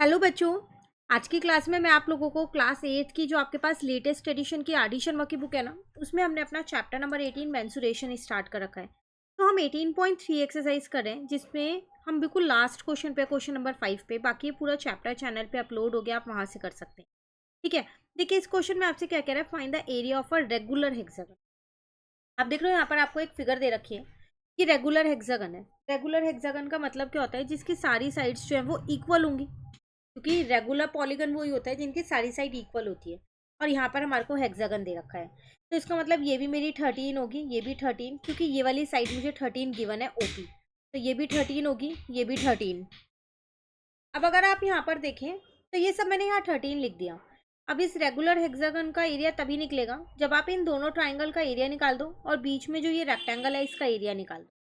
Hello बच्चों। आज की क्लास में मैं आप लोगों को क्लास 8 की जो आपके पास लेटेस्ट एडिशन की एडिशन वर्क की बुक है ना, उसमें हमने अपना चैप्टर नंबर 18 मेंसुरेशन स्टार्ट कर रखा है। तो हम 18.3 एक्सरसाइज कर रहे हैं, जिसमें हम बिल्कुल लास्ट क्वेश्चन पे, क्वेश्चन नंबर 5 पे। बाकी ये पूरा चैप्टर चैनल पे अपलोड हो गया, आप वहां से कर सकते हैं। ठीक है। देखिए, इस क्वेश्चन में आपसे क्या कह रहा है, find the area of a regular hexagon. आप देख रहे हो यहाँ पर आपको एक फिगर दे रखी है कि रेगुलर हेक्सागन है। रेगुलर हेक्सागन का मतलब क्या होता है, जिसकी सारी साइड्स जो है वो इक्वल होंगी, क्योंकि रेगुलर पॉलीगन वही होता है जिनकी सारी साइड इक्वल होती है। और यहाँ पर हमारे को हेक्सागन दे रखा है, तो इसका मतलब ये भी मेरी 13 होगी, ये भी 13, क्योंकि ये वाली साइड मुझे 13 गिवन है ओपी। तो ये भी 13 होगी, ये भी 13। अब अगर आप यहाँ पर देखें तो ये सब मैंने यहाँ 13 लिख दिया। अब इस रेगुलर हेक्सागन का एरिया तभी निकलेगा जब आप इन दोनों ट्राइंगल का एरिया निकाल दो और बीच में जो ये रेक्टेंगल है इसका एरिया निकाल दो।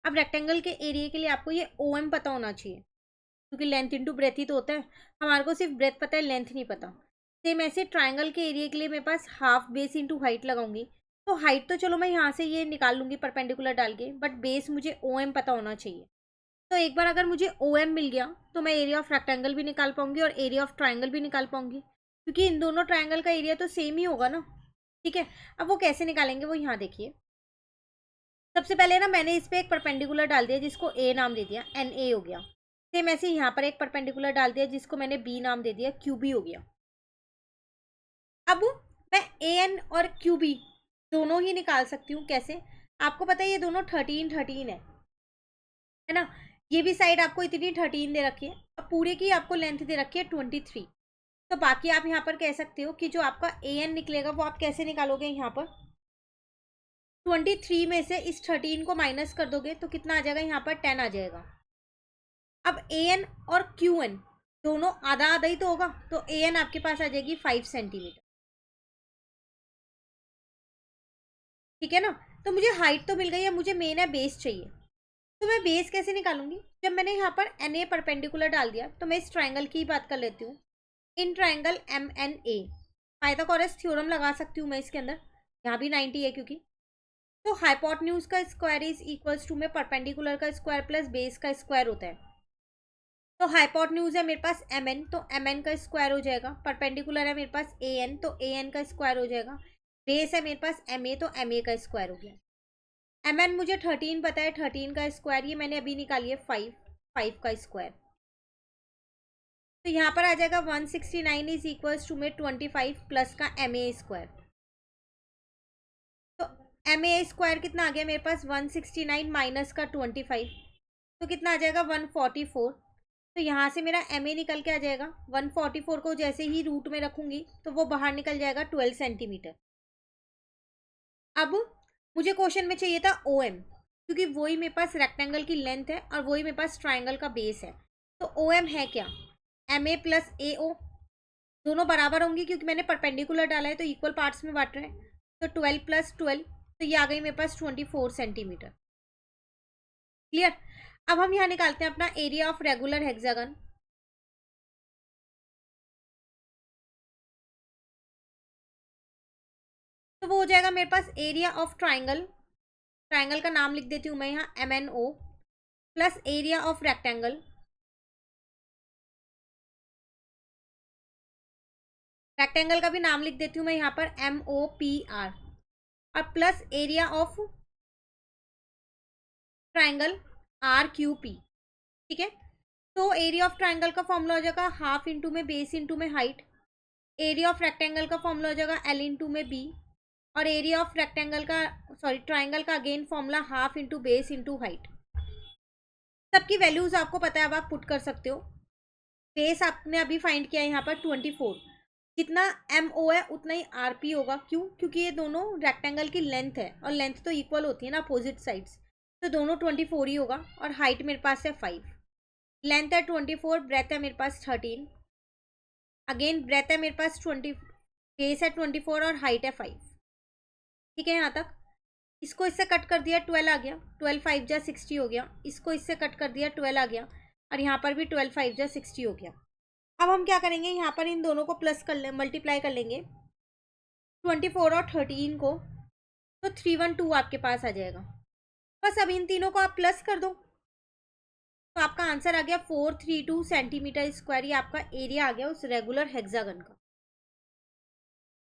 अब रेक्टेंगल के एरिया के लिए आपको ये ओ एम पता होना चाहिए, क्योंकि लेंथ इंटू ब्रेथ ही तो होता है। हमारे को सिर्फ ब्रेथ पता है, लेंथ नहीं पता। सेम ऐसे ट्राइंगल के एरिया के लिए मेरे पास हाफ बेस इंटू हाइट लगाऊंगी। तो हाइट तो चलो मैं यहाँ से ये निकाल लूंगी परपेंडिकुलर डाल के, बट बेस मुझे ओ एम पता होना चाहिए। तो एक बार अगर मुझे ओ एम मिल गया तो मैं एरिया ऑफ रेक्टेंगल भी निकाल पाऊंगी और एरिया ऑफ ट्राइंगल भी निकाल पाऊंगी, क्योंकि इन दोनों ट्राइंगल का एरिया तो सेम ही होगा ना। ठीक है। अब वो कैसे निकालेंगे वो यहाँ देखिए। सबसे पहले ना मैंने इस पे एक परपेंडिकुलर डाल दिया जिसको ए नाम दे दिया, एन ए हो गया। सेम ऐसे यहाँ पर एक परपेंडिकुलर डाल दिया जिसको मैंने बी नाम दे दिया, क्यू बी हो गया। अब मैं ए एन और क्यू बी दोनों ही निकाल सकती हूँ। कैसे? आपको पता है ये दोनों 13 13 है ना। ये भी साइड आपको इतनी 13 दे रखी है, अब पूरे की आपको लेंथ दे रखी है 23। तो बाकी आप यहाँ पर कह सकते हो कि जो आपका ए एन निकलेगा वो आप कैसे निकालोगे, यहाँ पर 23 में से इस 13 को माइनस कर दोगे तो कितना आ जाएगा, यहाँ पर 10 आ जाएगा। अब ए एन और क्यू एन दोनों आधा आधा ही तो होगा, तो ए एन आपके पास आ जाएगी 5 सेंटीमीटर। ठीक है ना। तो मुझे हाइट तो मिल गई है, मुझे मेन है बेस चाहिए। तो मैं बेस कैसे निकालूंगी? जब मैंने यहाँ पर एन ए परपेंडिकुलर डाल दिया तो मैं इस ट्राइंगल की बात कर लेती हूँ। In triangle M N A Pythagoras theorem लगा सकती हूँ मैं इसके अंदर। यहाँ भी 90 है क्योंकि। तो हाइपोटेन्यूज का स्क्वायर इज इक्वल्स टू में परपेंडिकुलर का स्क्वायर प्लस बेस का स्क्वायर होता है। तो हाइपोटेन्यूज है मेरे पास एम एन, तो एम एन का स्क्वायर हो जाएगा। परपेंडिकुलर है मेरे पास ए एन, तो ए एन का स्क्वायर हो जाएगा। बेस है मेरे पास एम ए, तो एम ए का स्क्वायर हो गया। एम एन मुझे 13 पता है, 13 का स्क्वायर ये मैंने अभी निकाली है 5, 5 का स्क्वायर। तो यहाँ पर आ जाएगा 169 इज इक्वल्स टू में 25 प्लस का एम ए स्क्वायर। तो एम ए स्क्वायर कितना आ गया मेरे पास, 169 माइनस का 25, तो कितना आ जाएगा 144। तो यहाँ से मेरा एम ए निकल के आ जाएगा। 144 को जैसे ही रूट में रखूंगी तो वो बाहर निकल जाएगा 12 सेंटीमीटर। अब मुझे क्वेश्चन में चाहिए था ओ एम, क्योंकि वही मेरे पास रेक्टेंगल की लेंथ है और वही मेरे पास ट्राइंगल का बेस है। तो ओ एम है क्या, एम ए प्लस ए ओ, दोनों बराबर होंगी क्योंकि मैंने परपेंडिकुलर डाला है तो इक्वल पार्ट्स में बांट रहे हैं। तो 12 प्लस 12, तो ये आ गई मेरे पास 24 सेंटीमीटर। क्लियर। अब हम यहाँ निकालते हैं अपना एरिया ऑफ रेगुलर हेक्सागन। तो वो हो जाएगा मेरे पास एरिया ऑफ ट्राइंगल, ट्राइंगल का नाम लिख देती हूँ मैं यहाँ M N O, plus area of rectangle, rectangle का भी नाम लिख देती हूँ मैं यहाँ पर एम ओ पी आर, और plus area of triangle R Q P. ठीक है। तो एरिया ऑफ ट्राइंगल का फॉर्मूला हो जाएगा हाफ इंटू में बेस इंटू में हाइट। एरिया ऑफ रेक्टेंगल का फॉर्मूला हो जाएगा एल इंटू में बी। और एरिया ऑफ रेक्टेंगल का, सॉरी ट्राइंगल का again formula half into base into height. सबकी वैल्यूज आपको पता है, अब आप पुट कर सकते हो। बेस आपने अभी फाइंड किया है यहाँ पर 24, जितना एम ओ है उतना ही आर पी होगा। क्यों? क्योंकि ये दोनों रेक्टेंगल की लेंथ है और लेंथ तो इक्वल होती है ना अपोजिट साइड्स, तो दोनों 24 ही होगा। और हाइट मेरे पास है 5, लेंथ है 24, ब्रेथ है मेरे पास 13, अगेन ब्रेथ है मेरे पास 20, बेस है 24 और हाइट है 5। ठीक है यहाँ तक। इसको इससे कट कर दिया 12 आ गया, 12 5 जा 60 हो गया। इसको इससे कट कर दिया 12 आ गया, और यहाँ पर भी 12 5 जा 60 हो गया। अब हम क्या करेंगे, यहाँ पर इन दोनों को प्लस कर ले, मल्टीप्लाई कर लेंगे 24 और 13 को, तो 312 आपके पास आ जाएगा। बस अब इन तीनों को आप प्लस कर दो। तो आपका आंसर आ गया 432 सेंटीमीटर स्क्वायर, ये आपका एरिया आ गया उस रेगुलर हेक्सागन का।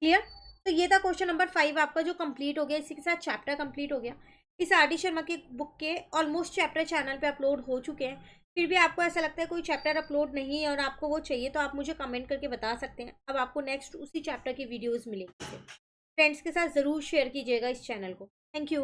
क्लियर? तो ये था क्वेश्चन नंबर 5 आपका जो कंप्लीट हो गया। इसी के साथ चैप्टर कंप्लीट हो गया। इस आर.डी. शर्मा की बुक के ऑलमोस्ट चैप्टर चैनल पे अपलोड हो चुके हैं। फिर भी आपको ऐसा लगता है कोई चैप्टर अपलोड नहीं है और आपको वो चाहिए, तो आप मुझे कमेंट करके बता सकते हैं। अब आपको नेक्स्ट उसी चैप्टर की वीडियोज़ मिलेंगी। फ्रेंड्स के साथ ज़रूर शेयर कीजिएगा इस चैनल को। Thank you.